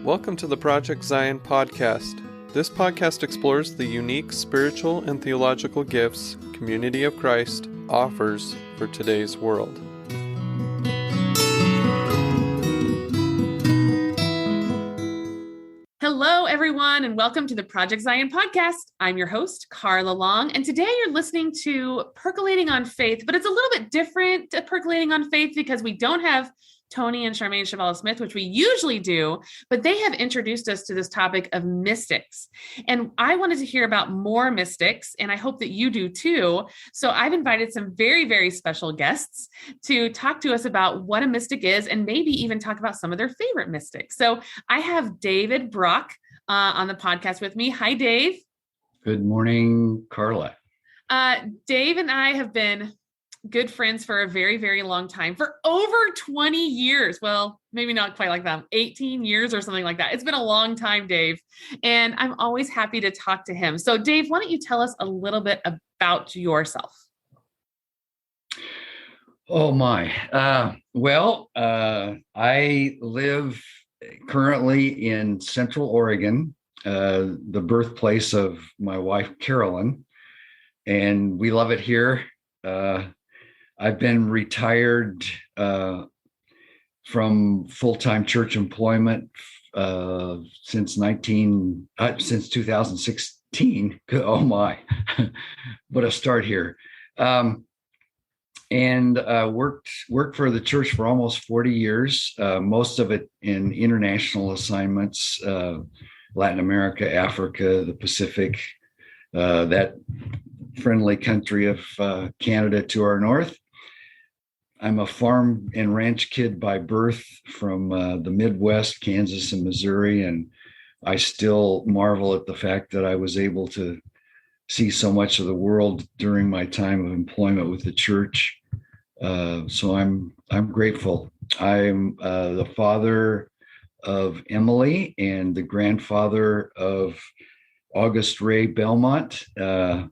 Welcome to the Project Zion podcast. This podcast explores the unique spiritual and theological gifts Community of Christ offers for today's world. Hello, everyone, and welcome to the Project Zion podcast. I'm your host, Carla Long, and today you're listening to Percolating on Faith, but it's a little bit different to Percolating on Faith because we don't have Tony and Charmaine Chevalier-Smith, which we usually do, but they have introduced us to this topic of mystics. And I wanted to hear about more mystics, and I hope that you do too. So I've invited some very, very special guests to talk to us about what a mystic is and maybe even talk about some of their favorite mystics. So I have David Brock on the podcast with me. Hi, Dave. Good morning, Carla. Dave and I have been good friends for a very, very long time, for over 20 years. Well, maybe not quite like that, 18 years or something like that. It's been a long time, Dave. And I'm always happy to talk to him. So Dave, why don't you tell us a little bit about yourself? Oh my. I live currently in Central Oregon, the birthplace of my wife, Carolyn, and we love it here. I've been retired from full-time church employment since 2016. Oh my, what a start here! And worked for the church for almost 40 years. Most of it in international assignments, Latin America, Africa, the Pacific, that friendly country of Canada to our north. I'm a farm and ranch kid by birth from the Midwest, Kansas and Missouri, and I still marvel at the fact that I was able to see so much of the world during my time of employment with the church. So I'm grateful. I'm the father of Emily and the grandfather of August Ray Belmont. And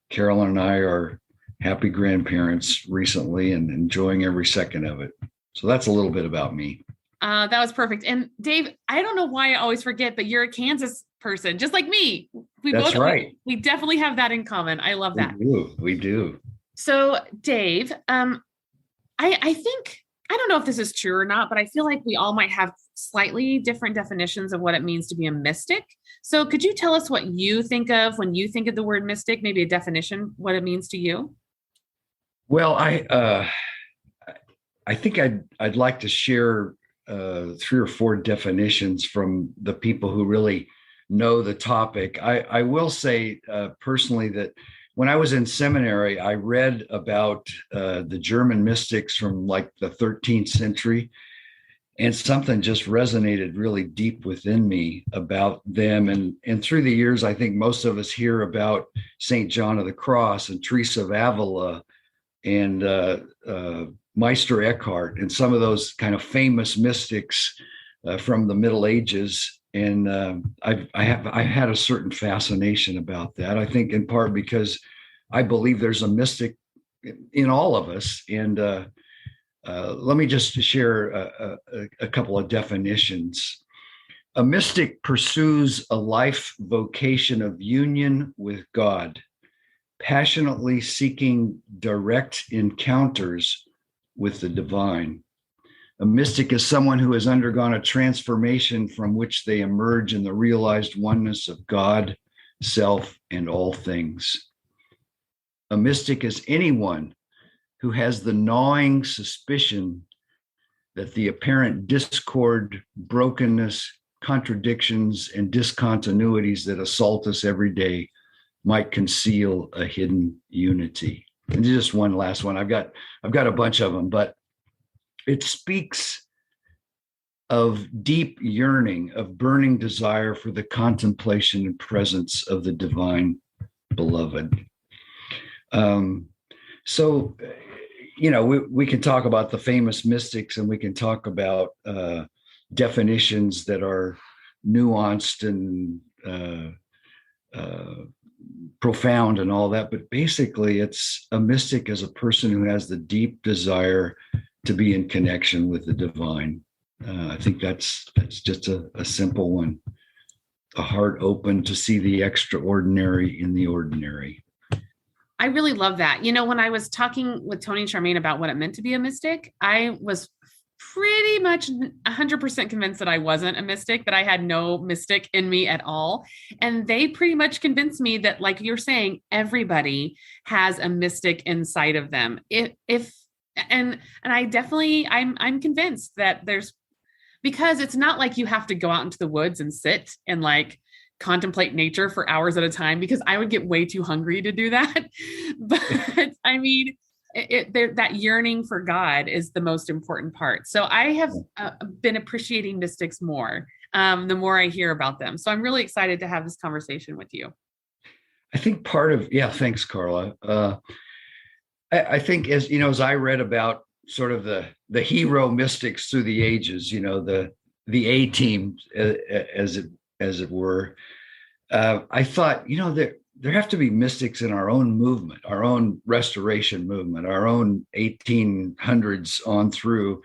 Carolyn and I are happy grandparents recently and enjoying every second of it. So that's a little bit about me. That was perfect. And Dave, I don't know why I always forget, but you're a Kansas person, just like me. That's right. We definitely have that in common. I love that. We do. So Dave, I think, I don't know if this is true or not, but I feel like we all might have slightly different definitions of what it means to be a mystic. So could you tell us what you think of when you think of the word mystic, maybe a definition, what it means to you? Well, I think I'd like to share 3 or 4 definitions from the people who really know the topic. I will say personally that when I was in seminary, I read about the German mystics from like the 13th century, and something just resonated really deep within me about them. And through the years, I think most of us hear about St. John of the Cross and Teresa of Avila and Meister Eckhart and some of those kind of famous mystics from the Middle Ages. And I've had a certain fascination about that. I think in part because I believe there's a mystic in all of us. And let me just share a couple of definitions. A mystic pursues a life vocation of union with God, passionately seeking direct encounters with the divine. A mystic is someone who has undergone a transformation from which they emerge in the realized oneness of God, self, and all things. A mystic is anyone who has the gnawing suspicion that the apparent discord, brokenness, contradictions, and discontinuities that assault us every day might conceal a hidden unity. And just one last one. I've got a bunch of them, but it speaks of deep yearning, of burning desire for the contemplation and presence of the divine beloved. So, we can talk about the famous mystics, and we can talk about definitions that are nuanced and profound and all that. But basically, it's a mystic as a person who has the deep desire to be in connection with the divine. I think that's just a simple one. A heart open to see the extraordinary in the ordinary. I really love that. You know, when I was talking with Tony and Charmaine about what it meant to be a mystic, I was pretty much 100% convinced that I wasn't a mystic, that I had no mystic in me at all. And they pretty much convinced me that, like you're saying, everybody has a mystic inside of them. And I definitely, I'm convinced that because it's not like you have to go out into the woods and sit and like contemplate nature for hours at a time, because I would get way too hungry to do that. But I mean, that yearning for God is the most important part. So I have been appreciating mystics more the more I hear about them. So I'm really excited to have this conversation with you. I think thanks, Carla. I think as I read about sort of the hero mystics through the ages, the A team, as it were, I thought, there have to be mystics in our own movement, our own restoration movement, our own 1800s on through.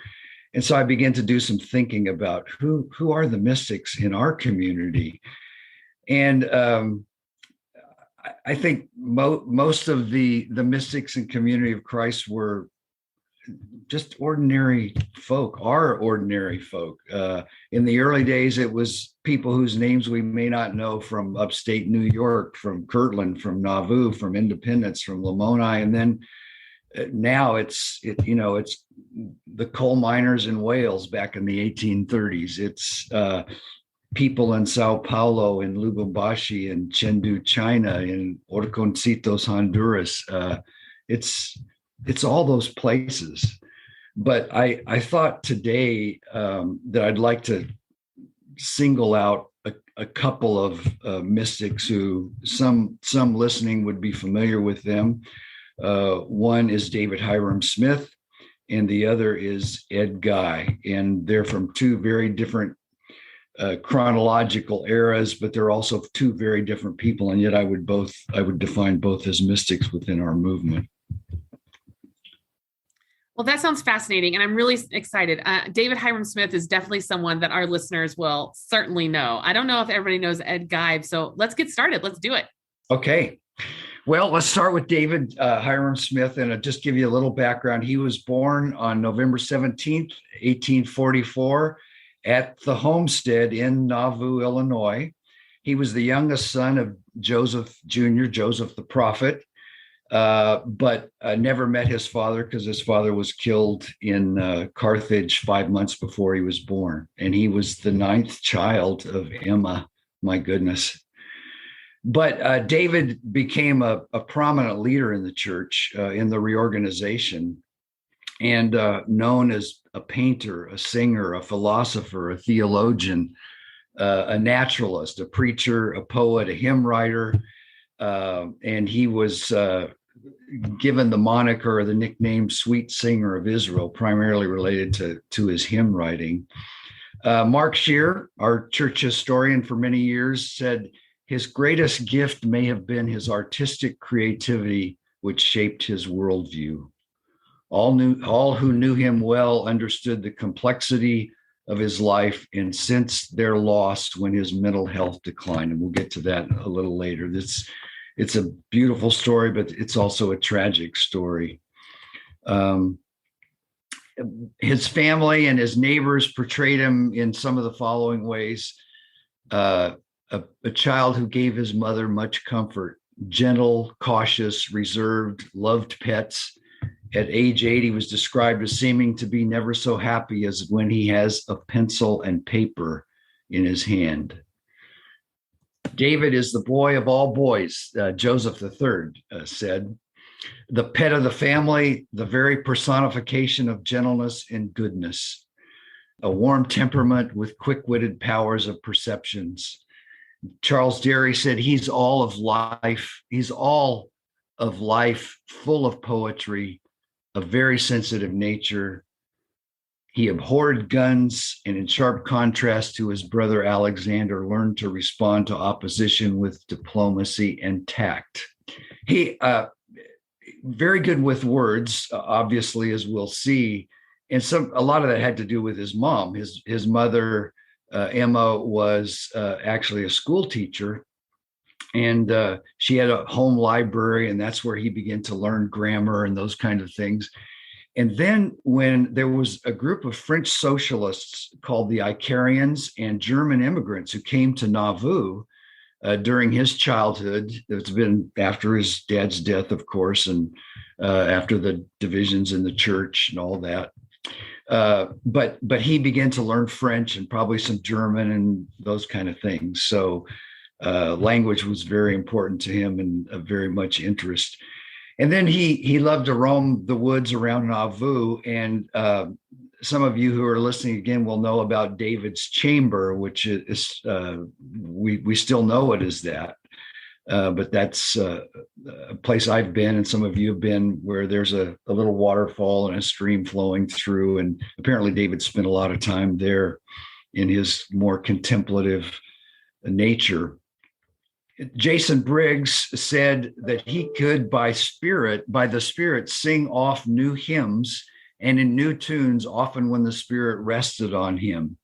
And so I began to do some thinking about who are the mystics in our community. And I think most of the mystics in Community of Christ were just ordinary folk, are ordinary folk. In the early days, it was people whose names we may not know from upstate New York, from Kirtland, from Nauvoo, from Independence, from Lamoni. And then now it's the coal miners in Wales back in the 1830s. It's people in Sao Paulo, in Lubumbashi, in Chengdu, China, in Horconcitos, Honduras. It's all those places. But I thought today that I'd like to single out a couple of mystics who some listening would be familiar with them. One is David Hyrum Smith, and the other is Ed Guy. And they're from two very different chronological eras, but they're also two very different people. And yet I would define both as mystics within our movement. Well, that sounds fascinating. And I'm really excited. David Hyrum Smith is definitely someone that our listeners will certainly know. I don't know if everybody knows Ed Guy. So let's get started. Let's do it. Okay. Well, let's start with David Hyrum Smith, and I'll just give you a little background. He was born on November 17th, 1844 at the homestead in Nauvoo, Illinois. He was the youngest son of Joseph Jr., Joseph the prophet, but never met his father because his father was killed in Carthage 5 months before he was born. And he was the ninth child of Emma. My goodness. But David became a prominent leader in the church in the reorganization, and known as a painter, a singer, a philosopher, a theologian, a naturalist, a preacher, a poet, a hymn writer. And he was given the moniker or the nickname Sweet Singer of Israel, primarily related to his hymn writing. Mark Shear, our church historian for many years, said his greatest gift may have been his artistic creativity, which shaped his worldview. All who knew him well understood the complexity of his life and sensed their loss when his mental health declined. And we'll get to that a little later. It's a beautiful story, but it's also a tragic story. His family and his neighbors portrayed him in some of the following ways. A child who gave his mother much comfort, gentle, cautious, reserved, loved pets. At age 8, he was described as seeming to be never so happy as when he has a pencil and paper in his hand. David is the boy of all boys, Joseph III said. The pet of the family, the very personification of gentleness and goodness. A warm temperament with quick-witted powers of perceptions. Charles Derry said he's all of life. He's all of life, full of poetry, a very sensitive nature. He abhorred guns, and in sharp contrast to his brother Alexander, learned to respond to opposition with diplomacy and tact. He very good with words, obviously, as we'll see, And a lot of that had to do with his mom. His mother, Emma, was actually a school teacher, and she had a home library, and that's where he began to learn grammar and those kind of things. And then when there was a group of French socialists called the Icarians and German immigrants who came to Nauvoo during his childhood, it's been after his dad's death, of course, and after the divisions in the church and all that. But he began to learn French and probably some German and those kind of things. So language was very important to him and of very much interest. And then he loved to roam the woods around Nauvoo. And some of you who are listening again will know about David's Chamber, which is we still know it as that. But that's a place I've been, and some of you have been, where there's a little waterfall and a stream flowing through. And apparently David spent a lot of time there in his more contemplative nature. Jason Briggs said that he could, by the Spirit, sing off new hymns and in new tunes, often when the Spirit rested on him.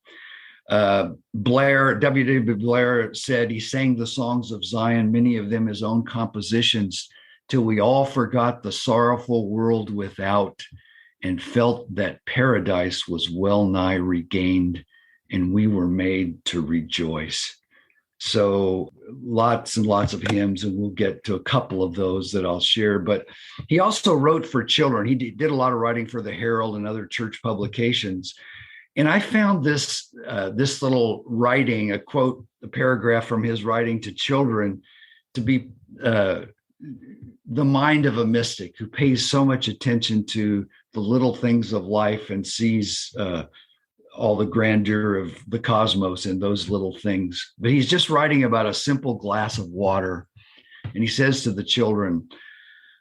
W.W. Blair said he sang the songs of Zion, many of them his own compositions, till we all forgot the sorrowful world without and felt that paradise was well nigh regained, and we were made to rejoice. So lots and lots of hymns, and we'll get to a couple of those that I'll share. But he also wrote for children. He did a lot of writing for the Herald and other church publications. And I found this little writing, a paragraph from his writing to children, to be the mind of a mystic who pays so much attention to the little things of life and sees all the grandeur of the cosmos in those little things. But he's just writing about a simple glass of water. And he says to the children,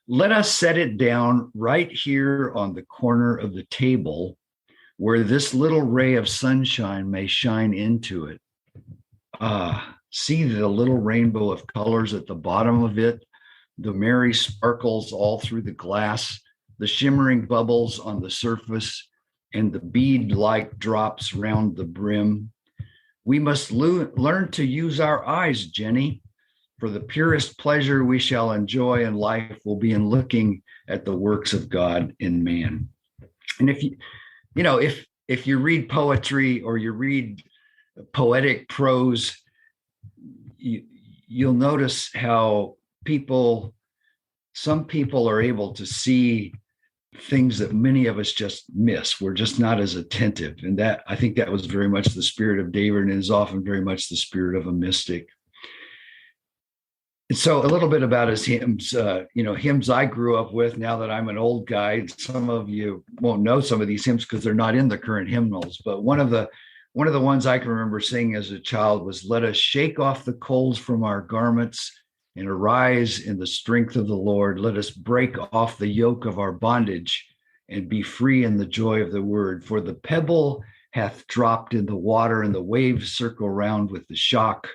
"Let us set it down right here on the corner of the table, where this little ray of sunshine may shine into it. See the little rainbow of colors at the bottom of it, the merry sparkles all through the glass, the shimmering bubbles on the surface, and the bead-like drops round the brim. We must learn to use our eyes, Jenny, for the purest pleasure we shall enjoy in life will be in looking at the works of God in man." And if you read poetry or you read poetic prose, you'll notice how some people are able to see things that many of us just miss. We're just not as attentive. And I think that was very much the spirit of David, and is often very much the spirit of a mystic. And so a little bit about his hymns, hymns I grew up with. Now that I'm an old guy, some of you won't know some of these hymns because they're not in the current hymnals. But one of the ones I can remember singing as a child was, "Let us shake off the coals from our garments and arise in the strength of the Lord. Let us break off the yoke of our bondage and be free in the joy of the word. For the pebble hath dropped in the water and the waves circle round with the shock.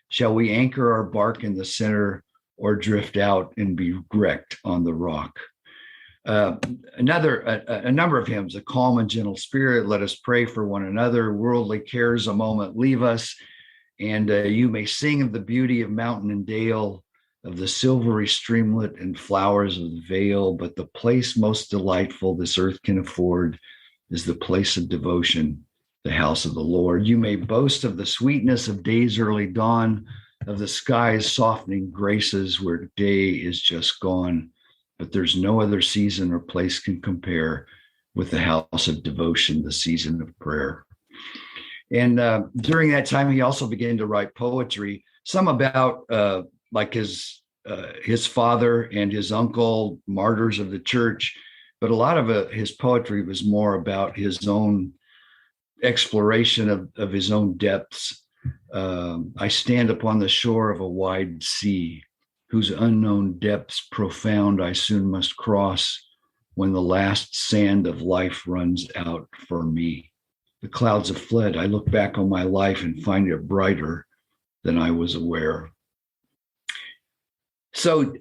Shall we anchor our bark in the center or drift out and be wrecked on the rock?" A number of hymns, "A calm and gentle spirit, let us pray for one another, worldly cares a moment leave us, and you may sing of the beauty of mountain and dale, of the silvery streamlet and flowers of the vale, but the place most delightful this earth can afford is the place of devotion, the house of the Lord. You may boast of the sweetness of day's early dawn, of the sky's softening graces where day is just gone, but there's no other season or place can compare with the house of devotion, the season of prayer." And during that time, he also began to write poetry, some about like his father and his uncle, martyrs of the church, but a lot of his poetry was more about his own exploration of his own depths. "I stand upon the shore of a wide sea, whose unknown depths profound I soon must cross, when the last sand of life runs out for me. The clouds have fled. I look back on my life and find it brighter than I was aware." So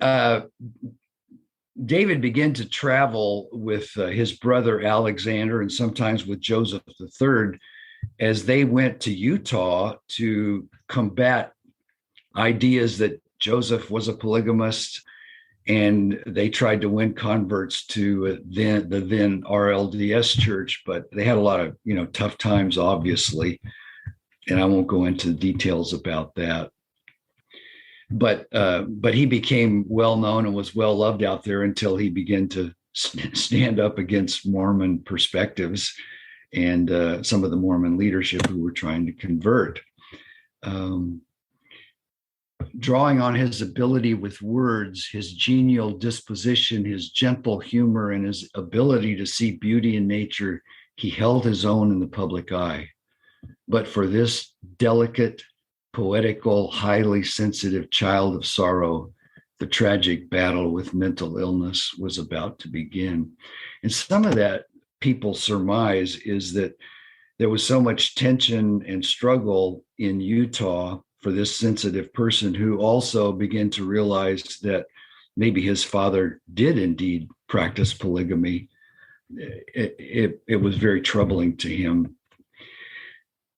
David began to travel with his brother Alexander and sometimes with Joseph III as they went to Utah to combat ideas that Joseph was a polygamist, and they tried to win converts to the then RLDS church, but they had a lot of tough times, obviously, and I won't go into the details about that. But he became well known and was well loved out there until he began to stand up against Mormon perspectives and some of the Mormon leadership who were trying to convert. Drawing on his ability with words, his genial disposition, his gentle humor, and his ability to see beauty in nature, he held his own in the public eye. But for this delicate, poetical, highly sensitive child of sorrow, the tragic battle with mental illness was about to begin. And some of that, people surmise, is that there was so much tension and struggle in Utah for this sensitive person who also began to realize that maybe his father did indeed practice polygamy. It was very troubling to him.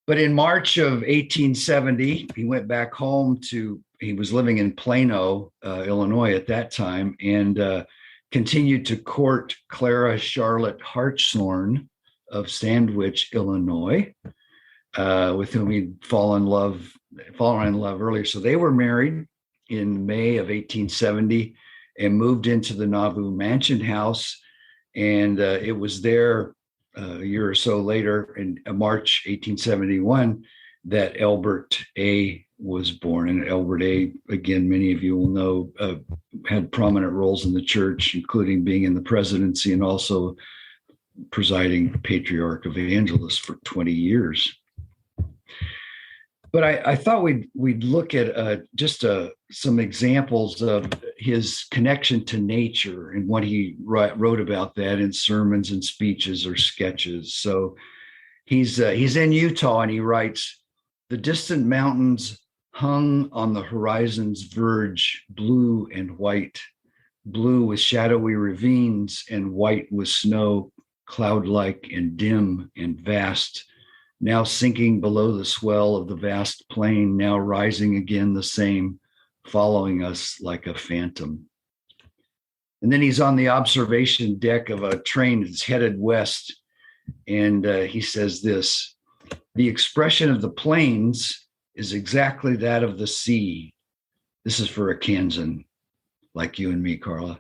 But in March of 1870, he went back home he was living in Plano, Illinois at that time, and continued to court Clara Charlotte Hartshorn of Sandwich, Illinois, with whom he'd fallen in love earlier. So they were married in May of 1870 and moved into the Nauvoo Mansion House. And it was there a year or so later, in March 1871, that Albert A. was born. And Albert A., again, many of you will know, had prominent roles in the church, including being in the presidency and also presiding patriarch evangelist for 20 years. But I thought we'd look at just some examples of his connection to nature and what he wrote about that in sermons and speeches or sketches. So he's in Utah and he writes, "The distant mountains hung on the horizon's verge, blue and white, blue with shadowy ravines and white with snow, cloud-like and dim and vast, now sinking below the swell of the vast plain, now rising again the same, following us like a phantom." And then he's on the observation deck of a train that's headed west, and he says this, "The expression of the plains is exactly that of the sea." This is for a Kansan, like you and me, Carla.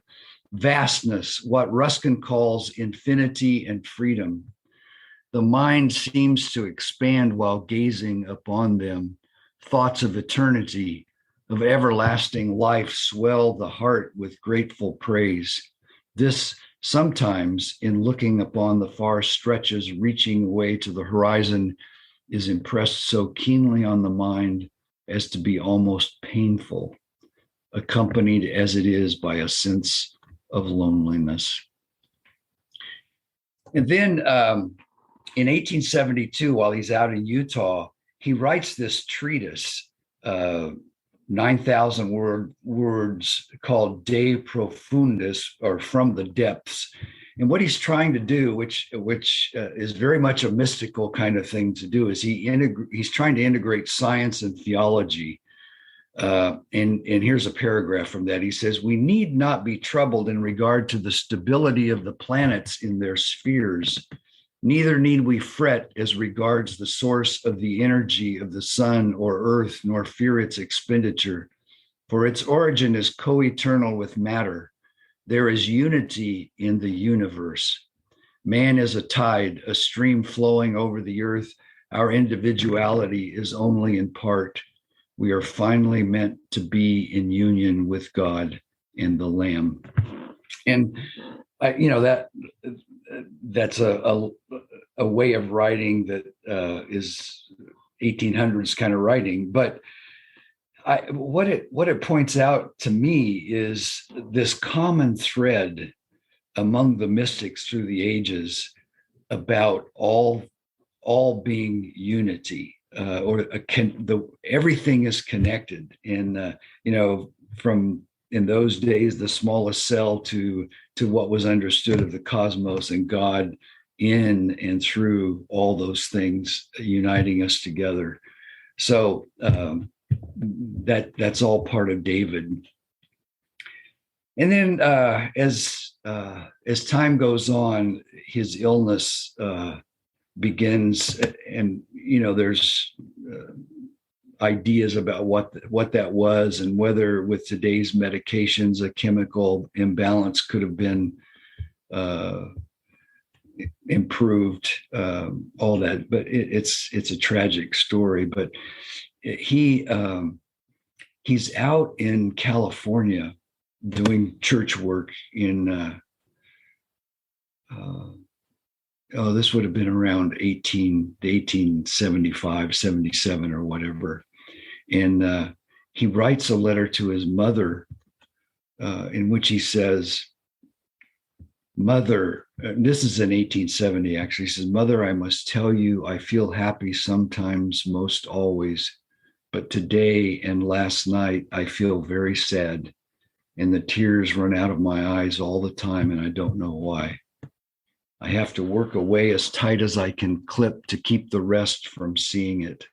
"Vastness, what Ruskin calls infinity and freedom. The mind seems to expand while gazing upon them. Thoughts of eternity, of everlasting life swell the heart with grateful praise. This sometimes, in looking upon the far stretches reaching away to the horizon, is impressed so keenly on the mind as to be almost painful, accompanied as it is by a sense of loneliness." And then in 1872, while he's out in Utah, he writes this treatise, 9,000 words, called De Profundis, or From the Depths. And what he's trying to do, which is very much a mystical kind of thing to do, is he's trying to integrate science and theology. And here's a paragraph from that. He says, "We need not be troubled in regard to the stability of the planets in their spheres. Neither need we fret as regards the source of the energy of the sun or earth, nor fear its expenditure, for its origin is co-eternal with matter. There is unity in the universe. Man is a tide, a stream flowing over the earth. Our individuality is only in part. We are finally meant to be in union with God and the Lamb." And that's a way of writing that is 1800s kind of writing. But what it points out to me is this common thread among the mystics through the ages about all being unity, everything is connected. And from in those days, the smallest cell to what was understood of the cosmos and God in and through all those things, uniting us together. So that's all part of David. And then as time goes on, his illness begins, and there's ideas about what that was, and whether with today's medications a chemical imbalance could have been improved, all that. But it's a tragic story. But he's out in California doing church work in this would have been around 1875, 77 or whatever. And he writes a letter to his mother in which he says, "Mother," this is in 1870 actually, he says, "Mother, I must tell you, I feel happy sometimes, most always, but today and last night I feel very sad, and the tears run out of my eyes all the time, and I don't know why. I have to work away as tight as I can clip to keep the rest from seeing it.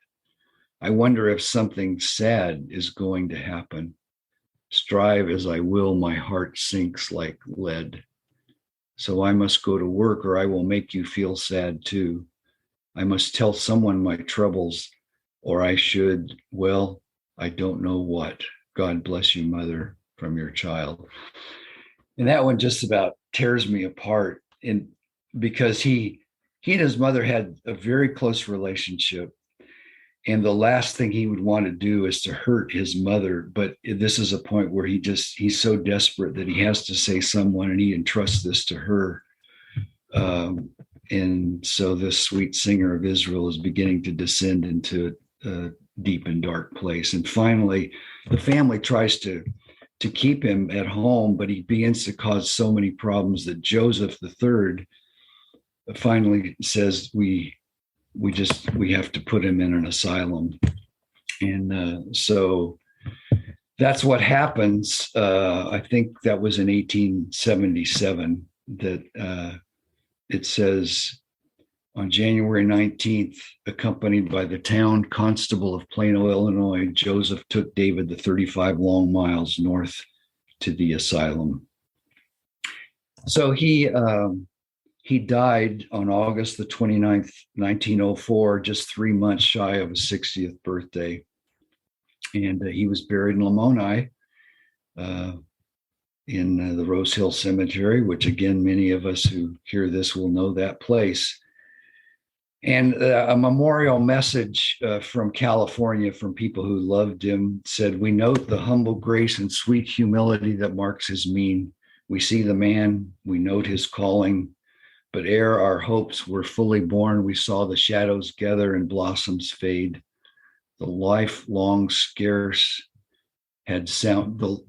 I wonder if something sad is going to happen. Strive as I will, my heart sinks like lead. So I must go to work, or I will make you feel sad too. I must tell someone my troubles, or I should, well, I don't know what. God bless you, Mother, from your child." And that one just about tears me apart, because he and his mother had a very close relationship. And the last thing he would want to do is to hurt his mother. But this is a point where he's so desperate that he has to say someone, and he entrusts this to her. And so this sweet singer of Israel is beginning to descend into a deep and dark place. And finally, the family tries to keep him at home, but he begins to cause so many problems that Joseph III finally says, we have to put him in an asylum. And so that's what happens. I think that was in 1877 that it says, on January 19th, accompanied by the town constable of Plano, Illinois, Joseph took David the 35 long miles north to the asylum. So he died on August the 29th, 1904, just 3 months shy of his 60th birthday. And he was buried in Lamoni in the Rose Hill Cemetery, which again, many of us who hear this will know that place. And a memorial message from California from people who loved him said, "We note the humble grace and sweet humility that marks his mien. We see the man, we note his calling. But ere our hopes were fully born, we saw the shadows gather and blossoms fade. The life song scarce had sounded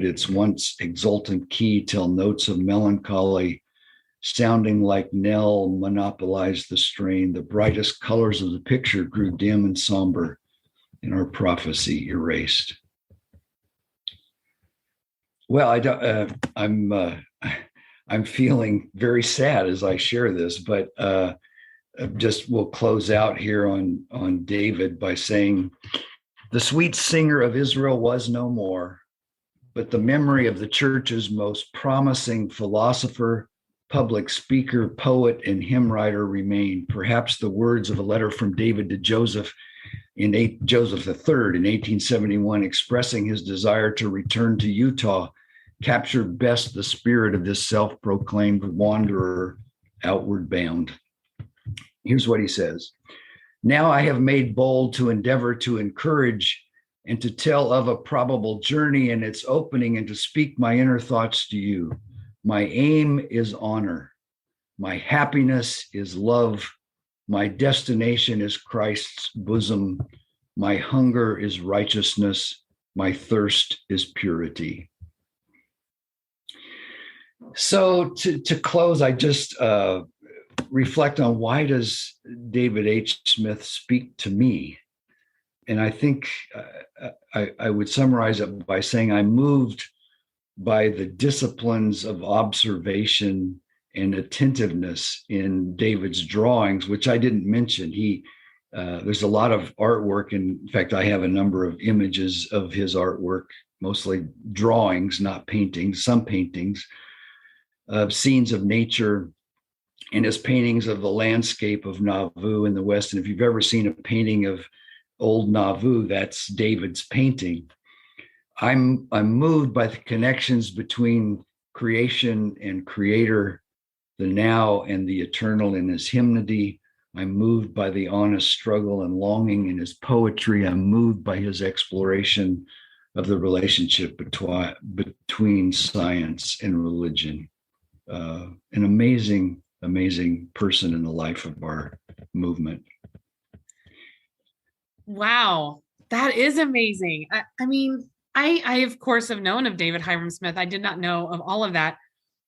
its once exultant key, till notes of melancholy sounding like knell monopolized the strain. The brightest colors of the picture grew dim and somber, and our prophecy erased." Well, I'm feeling very sad as I share this, but just we'll close out here on David by saying, "The sweet singer of Israel was no more, but the memory of the church's most promising philosopher, public speaker, poet, and hymn writer remain. Perhaps the words of a letter from David to Joseph Joseph III in 1871, expressing his desire to return to Utah, captured best the spirit of this self-proclaimed wanderer outward bound." Here's what he says: "Now I have made bold to endeavor to encourage and to tell of a probable journey and its opening, and to speak my inner thoughts to you. My aim is honor. My happiness is love. My destination is Christ's bosom. My hunger is righteousness. My thirst is purity." So to close, I just reflect on, why does David H. Smith speak to me? I think I would summarize it by saying I'm moved by the disciplines of observation and attentiveness in David's drawings, which I didn't mention. There's a lot of artwork. In fact, I have a number of images of his artwork, mostly drawings, not paintings, some paintings of scenes of nature, and his paintings of the landscape of Nauvoo in the West. And if you've ever seen a painting of old Nauvoo, that's David's painting. I'm moved by the connections between creation and creator, the now and the eternal in his hymnody. I'm moved by the honest struggle and longing in his poetry. I'm moved by his exploration of the relationship between science and religion. An amazing, amazing person in the life of our movement. Wow, that is amazing. I mean, I of course have known of David Hyrum Smith. I did not know of all of that.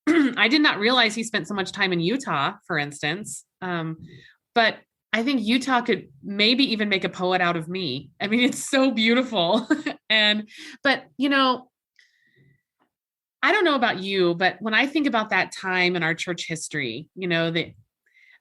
I did not realize he spent so much time in Utah, for instance. But I think Utah could maybe even make a poet out of me. I mean, it's so beautiful. But I don't know about you, but when I think about that time in our church history, the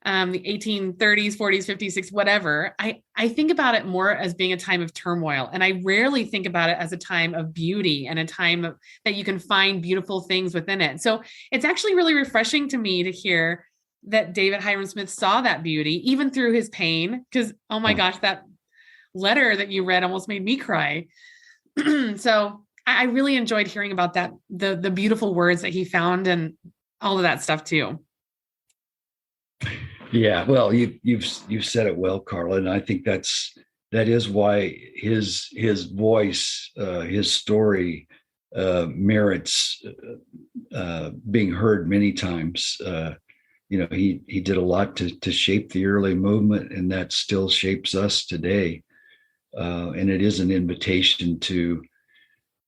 1830s, 40s, 50s, 60s, whatever, I think about it more as being a time of turmoil. And I rarely think about it as a time of beauty and a time that you can find beautiful things within it. So it's actually really refreshing to me to hear that David Hyrum Smith saw that beauty, even through his pain, because, oh my gosh, that letter that you read almost made me cry. So I really enjoyed hearing about that, the beautiful words that he found and all of that stuff too. Yeah, well, you've said it well, Carla, and I think that is why his voice, his story merits being heard many times. He did a lot to shape the early movement, and that still shapes us today. And it is an invitation to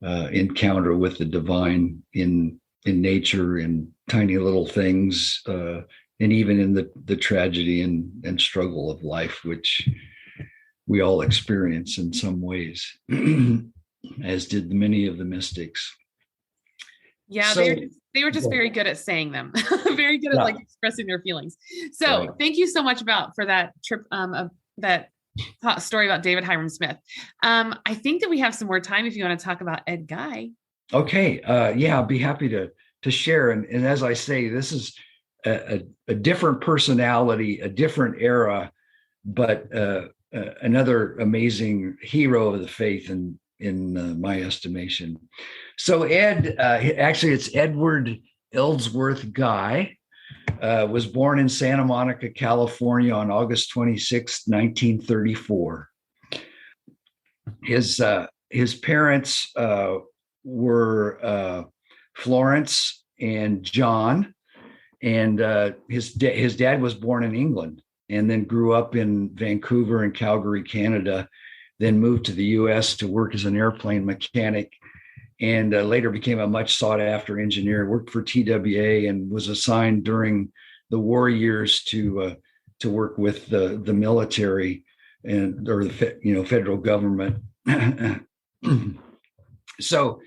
encounter with the divine in nature, in tiny little things, and even in the tragedy and struggle of life, which we all experience in some ways, as did many of the mystics. Yeah, they were just very good at saying them, very good at expressing their feelings. So Thank you so much for that trip of that story about David Hyrum Smith. I think that we have some more time if you want to talk about Ed Guy. Okay. I'll be happy to share. And as I say, this is a different personality, a different era, but another amazing hero of the faith in my estimation. So Ed, actually it's Edward Ellsworth Guy, was born in Santa Monica, California on August 26, 1934. His parents were Florence and John, and his dad was born in England and then grew up in Vancouver and Calgary, Canada, then moved to the US to work as an airplane mechanic, and later became a much sought after engineer, worked for TWA and was assigned during the war years to work with the military or the federal government. So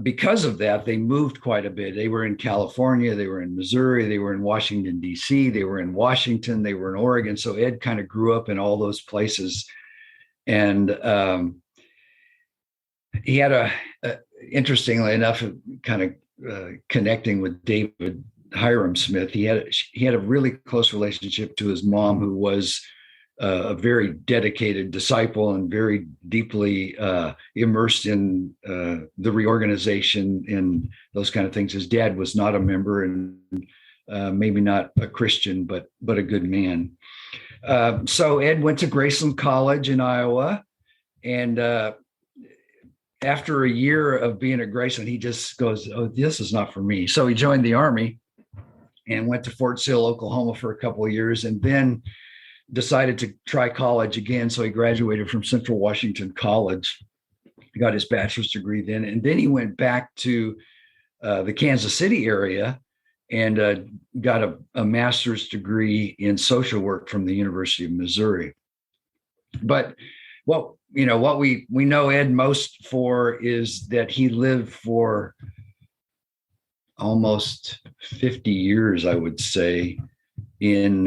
because of that, they moved quite a bit. They were in California, they were in Missouri, they were in Washington, D.C., they were in Washington, they were in Oregon. So Ed kind of grew up in all those places. And he had interestingly enough, kind of connecting with David Hyrum Smith, he had a really close relationship to his mom, who was a very dedicated disciple and very deeply immersed in the reorganization and those kind of things. His dad was not a member and maybe not a Christian, but a good man. So Ed went to Graceland College in Iowa, and after a year of being at Graceland, he just goes, "Oh, this is not for me." So he joined the Army and went to Fort Sill, Oklahoma for a couple of years, and then decided to try college again. So he graduated from Central Washington College, got his bachelor's degree then, and then he went back to the Kansas City area and got a master's degree in social work from the University of Missouri. But what we know Ed most for is that he lived for almost 50 years, I would say, in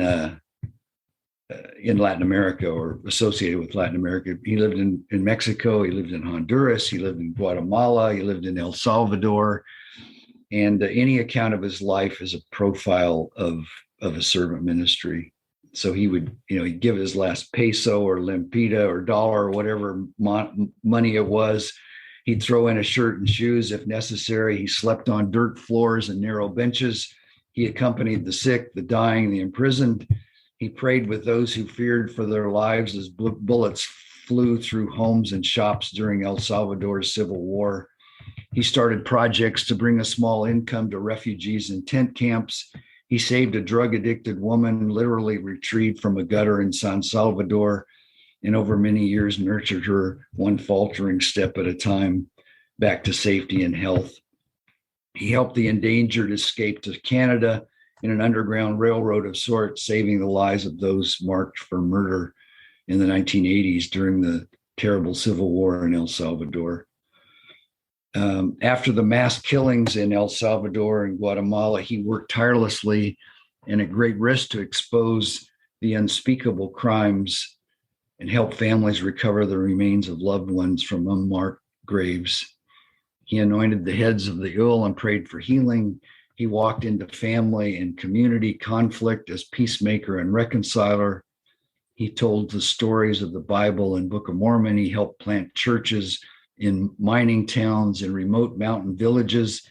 Latin America or associated with Latin America. He lived in Mexico, he lived in Honduras, he lived in Guatemala, he lived in El Salvador. And any account of his life is a profile of a servant ministry. So he would, he'd give his last peso or lempita or dollar or whatever money it was. He'd throw in a shirt and shoes if necessary. He slept on dirt floors and narrow benches. He accompanied the sick, the dying, the imprisoned. He prayed with those who feared for their lives as bullets flew through homes and shops during El Salvador's civil war. He started projects to bring a small income to refugees in tent camps. He saved a drug-addicted woman, literally retrieved from a gutter in San Salvador, and over many years nurtured her one faltering step at a time back to safety and health. He helped the endangered escape to Canada in an underground railroad of sorts, saving the lives of those marked for murder in the 1980s during the terrible civil war in El Salvador. After the mass killings in El Salvador and Guatemala, he worked tirelessly and at great risk to expose the unspeakable crimes and help families recover the remains of loved ones from unmarked graves. He anointed the heads of the ill and prayed for healing. He walked into family and community conflict as peacemaker and reconciler. He told the stories of the Bible and Book of Mormon. He helped plant churches in mining towns and remote mountain villages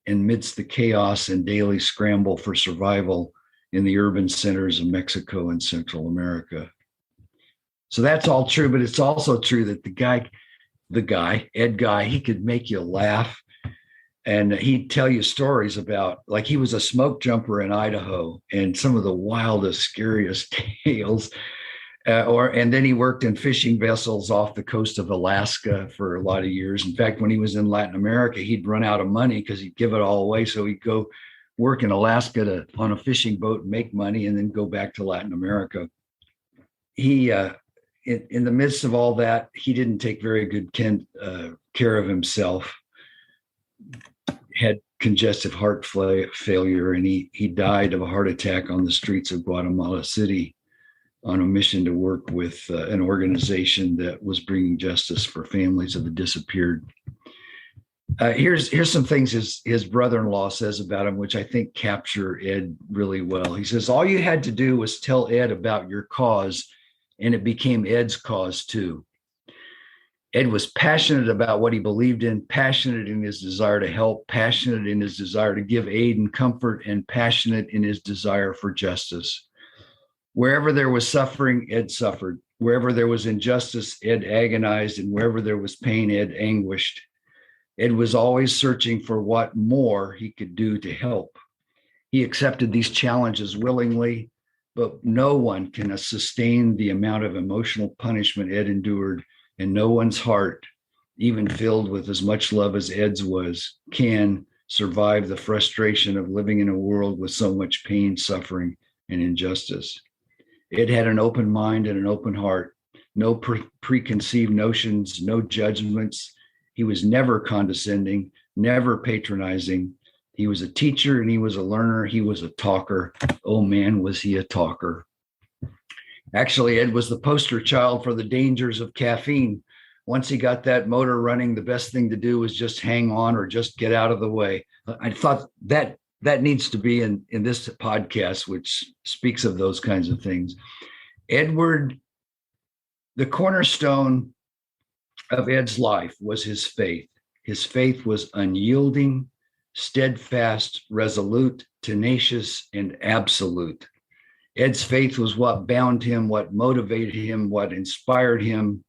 amidst the chaos and daily scramble for survival in the urban centers of Mexico and Central America. So that's all true, but it's also true that Ed Guy, he could make you laugh. And he'd tell you stories about, like, he was a smoke jumper in Idaho and some of the wildest, scariest tales. And then he worked in fishing vessels off the coast of Alaska for a lot of years. In fact, when he was in Latin America, he'd run out of money because he'd give it all away. So he'd go work in Alaska on a fishing boat and make money and then go back to Latin America. He, in the midst of all that, he didn't take very good care of himself, had congestive heart failure, and he died of a heart attack on the streets of Guatemala City on a mission to work with an organization that was bringing justice for families of the disappeared. Here's some things his brother-in-law says about him, which I think capture Ed really well. He says, all you had to do was tell Ed about your cause, and it became Ed's cause too. Ed was passionate about what he believed in, passionate in his desire to help, passionate in his desire to give aid and comfort, and passionate in his desire for justice. Wherever there was suffering, Ed suffered. Wherever there was injustice, Ed agonized. And wherever there was pain, Ed anguished. Ed was always searching for what more he could do to help. He accepted these challenges willingly, but no one can sustain the amount of emotional punishment Ed endured, and no one's heart, even filled with as much love as Ed's was, can survive the frustration of living in a world with so much pain, suffering, and injustice. Ed had an open mind and an open heart, no preconceived notions, no judgments. He was never condescending, never patronizing. He was a teacher and he was a learner. He was a talker. Oh man, was he a talker. Actually, Ed was the poster child for the dangers of caffeine. Once he got that motor running, the best thing to do was just hang on or just get out of the way. I thought that needs to be in this podcast, which speaks of those kinds of things. Edward, the cornerstone of Ed's life was his faith. His faith was unyielding, steadfast, resolute, tenacious, and absolute. Ed's faith was what bound him, what motivated him, what inspired him,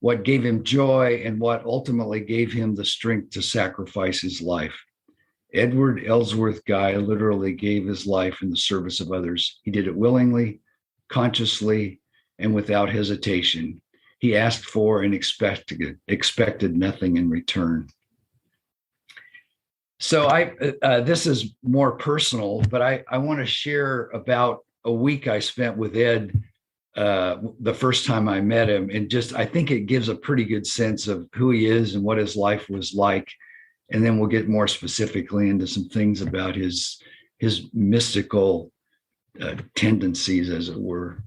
what gave him joy, and what ultimately gave him the strength to sacrifice his life. Edward Ellsworth Guy literally gave his life in the service of others. He did it willingly, consciously, and without hesitation. He asked for and expected nothing in return. So this is more personal, but I want to share about a week I spent with Ed the first time I met him. And just, I think it gives a pretty good sense of who he is and what his life was like. And then we'll get more specifically into some things about his mystical tendencies, as it were.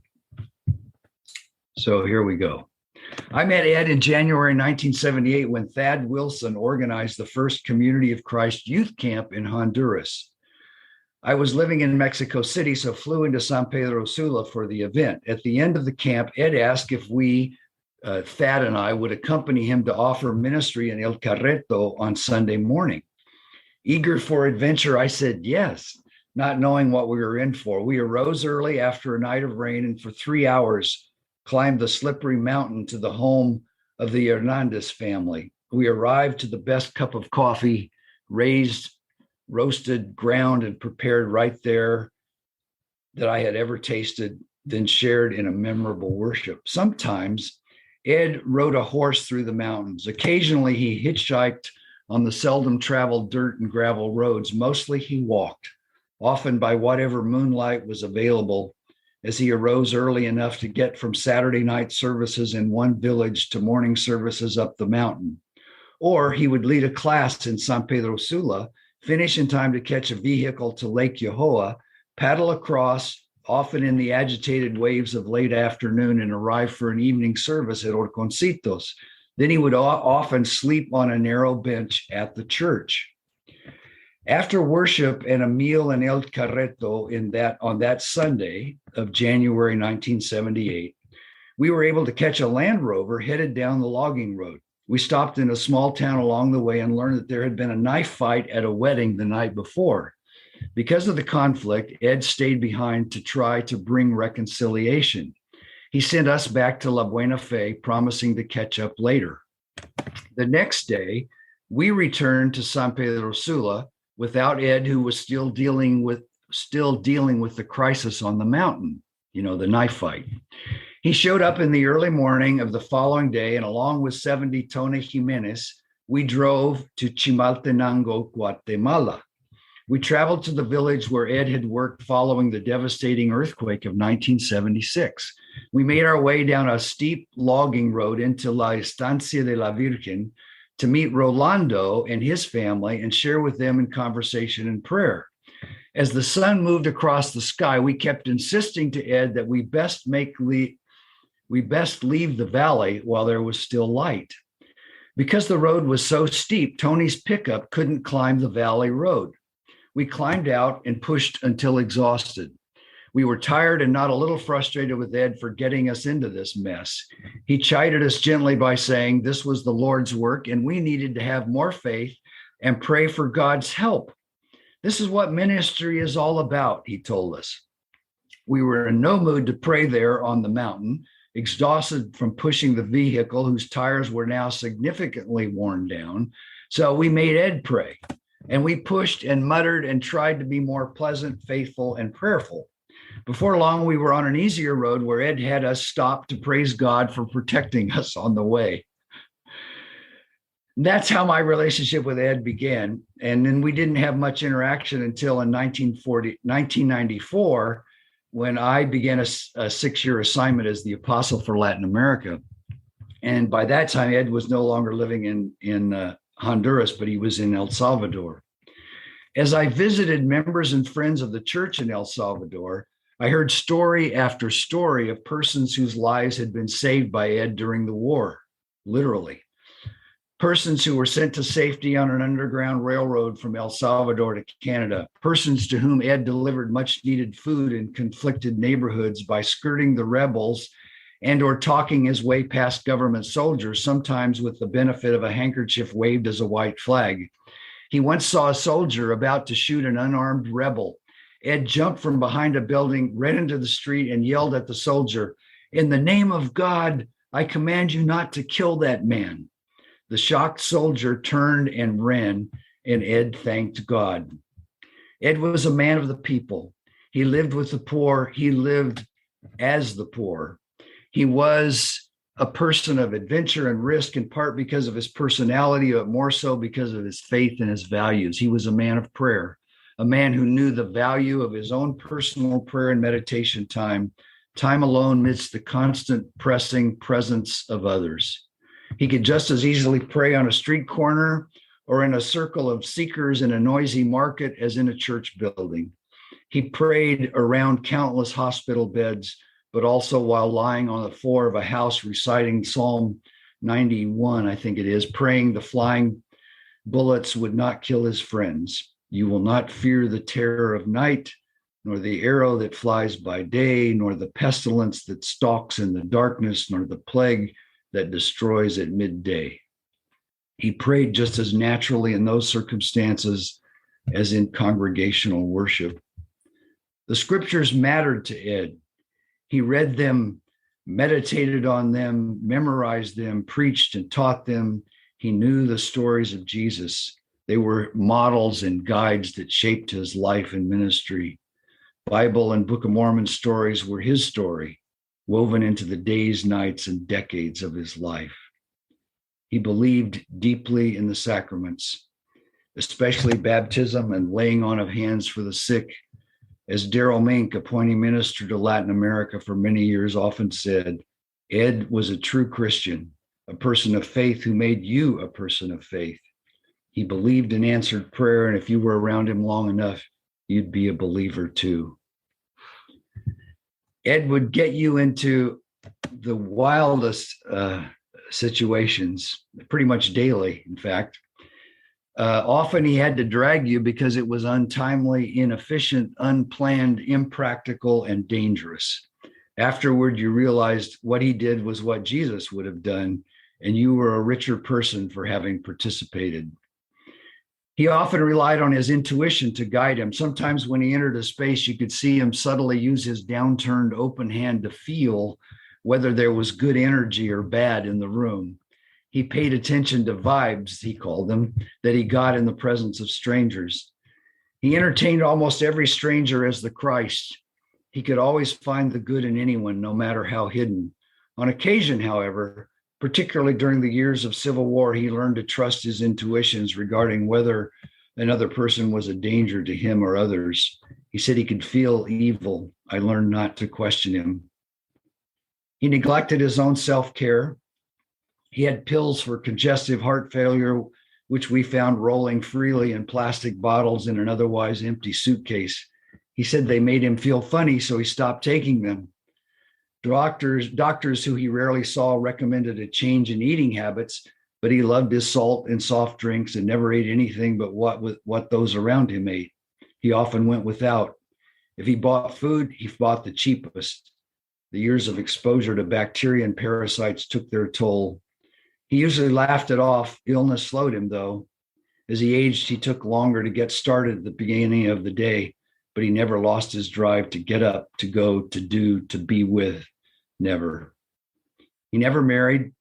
So here we go. I met Ed in January 1978 when Thad Wilson organized the first Community of Christ youth camp in Honduras. I was living in Mexico City, so flew into San Pedro Sula for the event. At the end of the camp, Ed asked if we, Thad and I, would accompany him to offer ministry in El Carreto on Sunday morning. Eager for adventure, I said yes, not knowing what we were in for. We arose early after a night of rain and for 3 hours climbed the slippery mountain to the home of the Hernandez family. We arrived to the best cup of coffee, raised, roasted, ground, and prepared right there that I had ever tasted, then shared in a memorable worship. Sometimes Ed rode a horse through the mountains. Occasionally he hitchhiked on the seldom traveled dirt and gravel roads. Mostly he walked, often by whatever moonlight was available, as he arose early enough to get from Saturday night services in one village to morning services up the mountain. Or he would lead a class in San Pedro Sula, finish in time to catch a vehicle to Lake Yohoa, paddle across, often in the agitated waves of late afternoon, and arrive for an evening service at Orconcitos. Then he would often sleep on a narrow bench at the church. After worship and a meal in El Carreto on that Sunday of January 1978, we were able to catch a Land Rover headed down the logging road. We stopped in a small town along the way and learned that there had been a knife fight at a wedding the night before. Because of the conflict, Ed stayed behind to try to bring reconciliation. He sent us back to La Buena Fe, promising to catch up later. The next day, we returned to San Pedro Sula without Ed, who was still dealing with the crisis on the mountain, the knife fight. He showed up in the early morning of the following day, and along with 70 Tone Jimenez, we drove to Chimaltenango, Guatemala. We traveled to the village where Ed had worked following the devastating earthquake of 1976. We made our way down a steep logging road into La Estancia de la Virgen to meet Rolando and his family and share with them in conversation and prayer. As the sun moved across the sky, we kept insisting to Ed that we best leave the valley while there was still light. Because the road was so steep, Tony's pickup couldn't climb the valley road. We climbed out and pushed until exhausted. We were tired and not a little frustrated with Ed for getting us into this mess. He chided us gently by saying this was the Lord's work and we needed to have more faith and pray for God's help. This is what ministry is all about, he told us. We were in no mood to pray there on the mountain, exhausted from pushing the vehicle whose tires were now significantly worn down. So we made Ed pray, and we pushed and muttered and tried to be more pleasant, faithful, and prayerful. Before long, we were on an easier road where Ed had us stop to praise God for protecting us on the way. That's how my relationship with Ed began. And then we didn't have much interaction until in 1994, when I began a 6-year assignment as the apostle for Latin America. And by that time, Ed was no longer living in Honduras, but he was in El Salvador. As I visited members and friends of the church in El Salvador, I heard story after story of persons whose lives had been saved by Ed during the war, literally. Persons who were sent to safety on an underground railroad from El Salvador to Canada. Persons to whom Ed delivered much needed food in conflicted neighborhoods by skirting the rebels and or talking his way past government soldiers, sometimes with the benefit of a handkerchief waved as a white flag. He once saw a soldier about to shoot an unarmed rebel. Ed jumped from behind a building, ran into the street, and yelled at the soldier, "In the name of God, I command you not to kill that man." The shocked soldier turned and ran, and Ed thanked God. Ed was a man of the people. He lived with the poor. He lived as the poor. He was a person of adventure and risk, in part because of his personality, but more so because of his faith and his values. He was a man of prayer, a man who knew the value of his own personal prayer and meditation time time alone amidst the constant pressing presence of others. He could just as easily pray on a street corner or in a circle of seekers in a noisy market as in a church building. He prayed around countless hospital beds, but also while lying on the floor of a house reciting Psalm 91, I think it is, praying the flying bullets would not kill his friends. You will not fear the terror of night, nor the arrow that flies by day, nor the pestilence that stalks in the darkness, nor the plague that destroys at midday. He prayed just as naturally in those circumstances as in congregational worship. The scriptures mattered to Ed. He read them, meditated on them, memorized them, preached and taught them. He knew the stories of Jesus. They were models and guides that shaped his life and ministry. Bible and Book of Mormon stories were his story, woven into the days, nights, and decades of his life. He believed deeply in the sacraments, especially baptism and laying on of hands for the sick. As Darrell Mink, appointing minister to Latin America for many years, often said, Ed was a true Christian, a person of faith who made you a person of faith. He believed in answered prayer, and if you were around him long enough, you'd be a believer too. Ed would get you into the wildest situations, pretty much daily, in fact. Often he had to drag you because it was untimely, inefficient, unplanned, impractical, and dangerous. Afterward, you realized what he did was what Jesus would have done, and you were a richer person for having participated. He often relied on his intuition to guide him. Sometimes when he entered a space, you could see him subtly use his downturned open hand to feel whether there was good energy or bad in the room. He paid attention to vibes, he called them, that he got in the presence of strangers. He entertained almost every stranger as the Christ. He could always find the good in anyone, no matter how hidden. On occasion, however, particularly during the years of Civil War, he learned to trust his intuitions regarding whether another person was a danger to him or others. He said he could feel evil. I learned not to question him. He neglected his own self-care. He had pills for congestive heart failure, which we found rolling freely in plastic bottles in an otherwise empty suitcase. He said they made him feel funny, so he stopped taking them. Doctors who he rarely saw recommended a change in eating habits, but he loved his salt and soft drinks and never ate anything but what those around him ate. He often went without. If he bought food, he bought the cheapest. The years of exposure to bacteria and parasites took their toll. He usually laughed it off. Illness slowed him, though. As he aged, he took longer to get started at the beginning of the day, but he never lost his drive to get up, to go, to do, to be with. Never. He never married.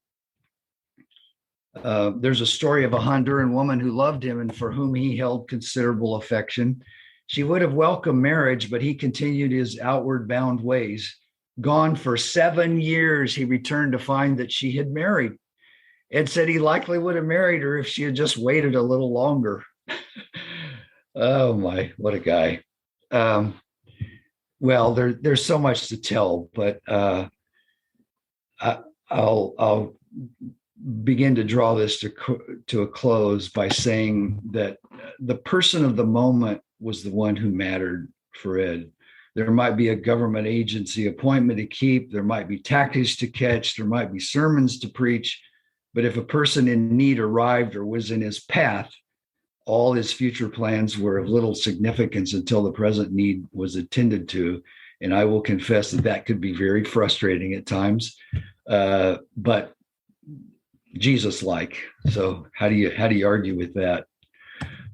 There's a story of a Honduran woman who loved him and for whom he held considerable affection. She would have welcomed marriage, but he continued his outward bound ways. Gone for 7 years, he returned to find that she had married. Ed said he likely would have married her if she had just waited a little longer. Oh my, what a guy. Well, there's so much to tell, but I'll begin to draw this to a close by saying that the person of the moment was the one who mattered for Ed. There might be a government agency appointment to keep, there might be tactics to catch, there might be sermons to preach, but if a person in need arrived or was in his path, all his future plans were of little significance until the present need was attended to. And I will confess that could be very frustrating at times, but Jesus-like. So how do you argue with that?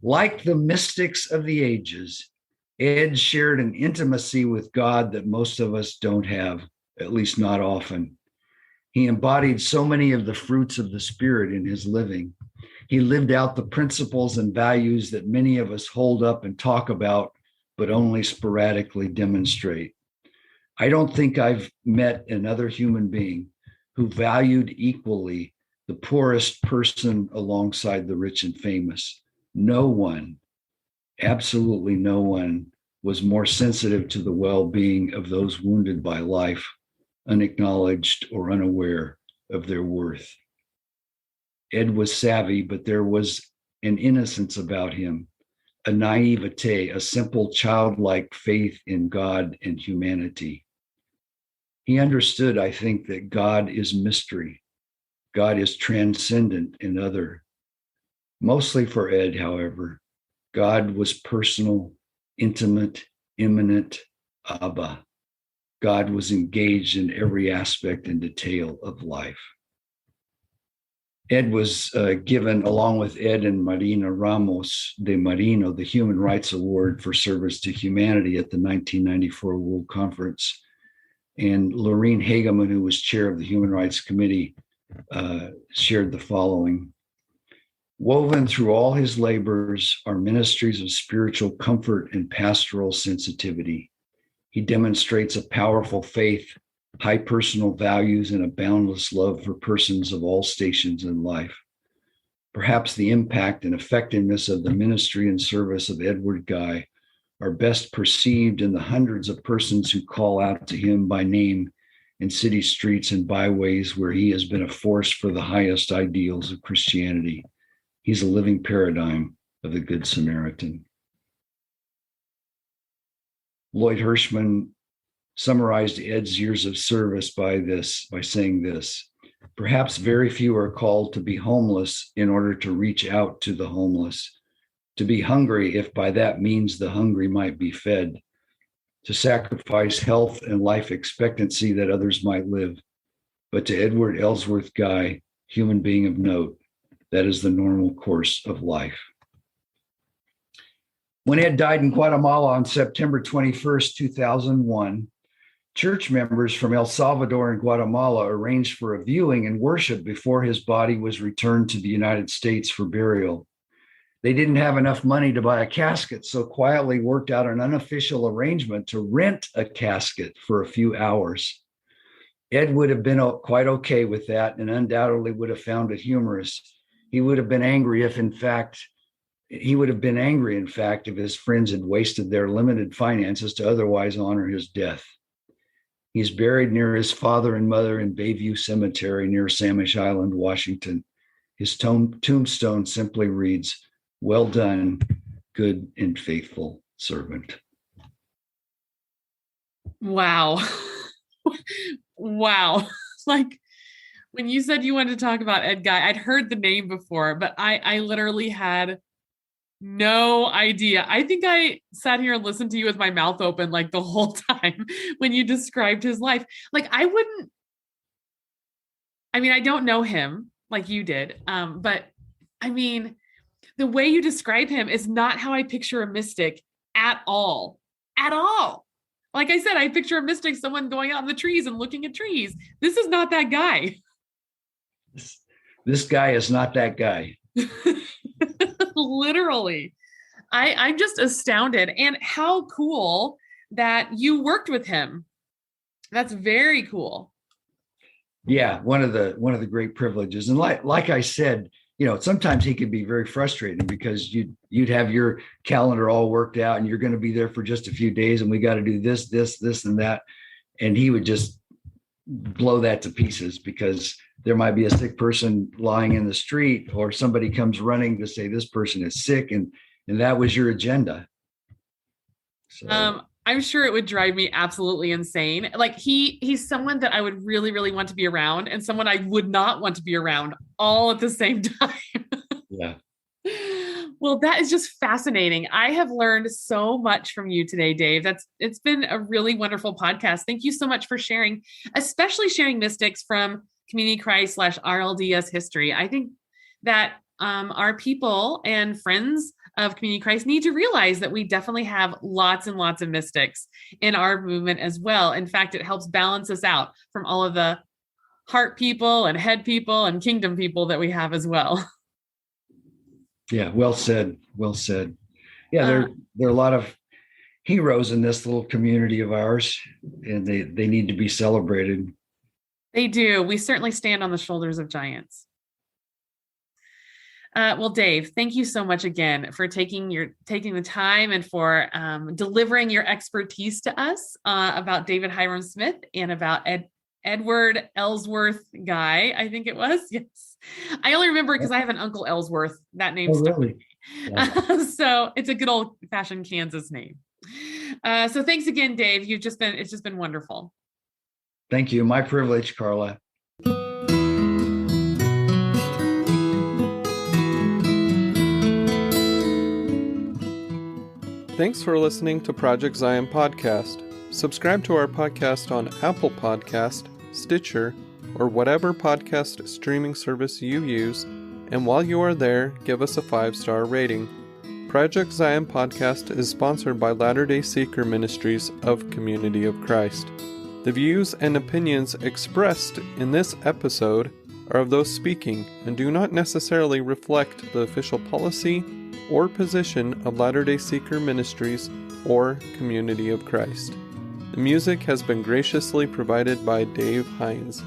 Like the mystics of the ages, Ed shared an intimacy with God that most of us don't have, at least not often. He embodied so many of the fruits of the Spirit in his living. He lived out the principles and values that many of us hold up and talk about, but only sporadically demonstrate. I don't think I've met another human being who valued equally the poorest person alongside the rich and famous. No one, absolutely no one, was more sensitive to the well-being of those wounded by life, unacknowledged or unaware of their worth. Ed was savvy, but there was an innocence about him, a naivete, a simple childlike faith in God and humanity. He understood, I think, that God is mystery. God is transcendent and other. Mostly for Ed, however, God was personal, intimate, immanent, Abba. God was engaged in every aspect and detail of life. Ed was given, along with Ed and Marina Ramos de Marino, the Human Rights Award for Service to Humanity at the 1994 World Conference. And Lorene Hageman, who was chair of the Human Rights Committee, shared the following. Woven through all his labors are ministries of spiritual comfort and pastoral sensitivity. He demonstrates a powerful faith, high personal values, and a boundless love for persons of all stations in life. Perhaps the impact and effectiveness of the ministry and service of Edward Guy are best perceived in the hundreds of persons who call out to him by name in city streets and byways where he has been a force for the highest ideals of Christianity. He's a living paradigm of the Good Samaritan. Lloyd Hirschman summarized Ed's years of service by saying this: perhaps very few are called to be homeless in order to reach out to the homeless, to be hungry if by that means the hungry might be fed, to sacrifice health and life expectancy that others might live. But to Edward Ellsworth Guy, human being of note, that is the normal course of life. When Ed died in Guatemala on September 21st, 2001, church members from El Salvador and Guatemala arranged for a viewing and worship before his body was returned to the United States for burial. They didn't have enough money to buy a casket, so quietly worked out an unofficial arrangement to rent a casket for a few hours. Ed would have been quite okay with that and undoubtedly would have found it humorous. He would have been angry if, in fact, if his friends had wasted their limited finances to otherwise honor his death. He's buried near his father and mother in Bayview Cemetery near Samish Island, Washington. His tombstone simply reads, "Well done, good and faithful servant." Wow. Wow. Like when you said you wanted to talk about Ed Guy, I'd heard the name before, but I literally had no idea. I think I sat here and listened to you with my mouth open like the whole time when you described his life. Like I don't know him like you did. But I mean, the way you describe him is not how I picture a mystic at all. At all. Like I said, I picture a mystic, someone going out in the trees and looking at trees. This is not that guy. This guy is not that guy. Literally. I'm just astounded. And how cool that you worked with him. That's very cool. Yeah, one of the great privileges. And like I said, sometimes he could be very frustrating because you'd have your calendar all worked out and you're going to be there for just a few days and we got to do this, and that. And he would just blow that to pieces because there might be a sick person lying in the street or somebody comes running to say this person is sick and that was your agenda. So. I'm sure it would drive me absolutely insane. Like he's someone that I would really, really want to be around and someone I would not want to be around all at the same time. Yeah. Well, that is just fascinating. I have learned so much from you today, Dave. It's been a really wonderful podcast. Thank you so much for sharing, especially sharing mystics from Community Christ /RLDS history. I think that our people and friends of Community Christ need to realize that we definitely have lots and lots of mystics in our movement as well. In fact, it helps balance us out from all of the heart people and head people and kingdom people that we have as well. Yeah, well said. Well said. Yeah, there are a lot of heroes in this little community of ours, and they need to be celebrated. They do. We certainly stand on the shoulders of giants. Well, Dave, thank you so much again for taking the time and for delivering your expertise to us about David Hyrum Smith and about Edward Ellsworth Guy, I think it was. Yes. I only remember because I have an uncle Ellsworth. That name stuck with me. Yeah. So it's a good old fashioned Kansas name. So thanks again, Dave. It's just been wonderful. Thank you. My privilege, Carla. Thanks for listening to Project Zion Podcast. Subscribe to our podcast on Apple Podcast, Stitcher, or whatever podcast streaming service you use, and while you are there, give us a 5-star rating. Project Zion Podcast is sponsored by Latter-day Seeker Ministries of Community of Christ. The views and opinions expressed in this episode are of those speaking and do not necessarily reflect the official policy or position of Latter-day Seeker Ministries or Community of Christ. The music has been graciously provided by Dave Hines.